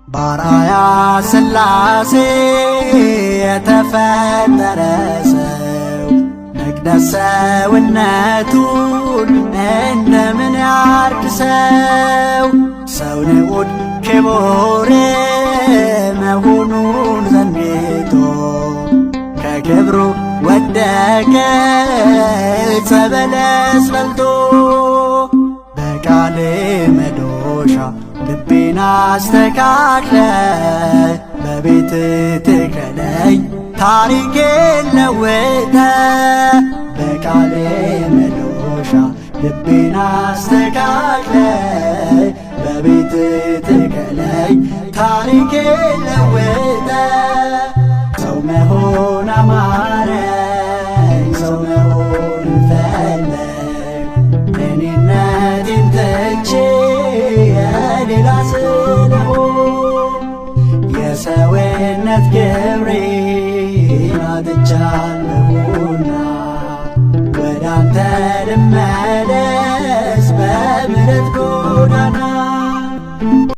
ባርአያ ሥላሴ የተፈጠረ ሰው መቅደስ ሰውነቱን እንደምን ያርክሰው? ሰው ንዑድ ክቡር መሆኑን ዘንግቶ ከክብሩ ወደቀ ዕፀ በለስ በልቶ። በቃል መዶሻ ልቤን አስተካክለ በቤት ትከለኝ ታሪኬን ለውጠ። በቃል መዶሻ ልቤን አስተካክለ በቤት ትከለኝ ታሪኬን ለውጠ። ሰው መሆን አማረኝ ሰው መሆን ፈለግ እኔነቴን ትቼ የሌላ ስለሆን የሰውነት ክብሬን አጥቻለሁና ወዳንተ ልመለስ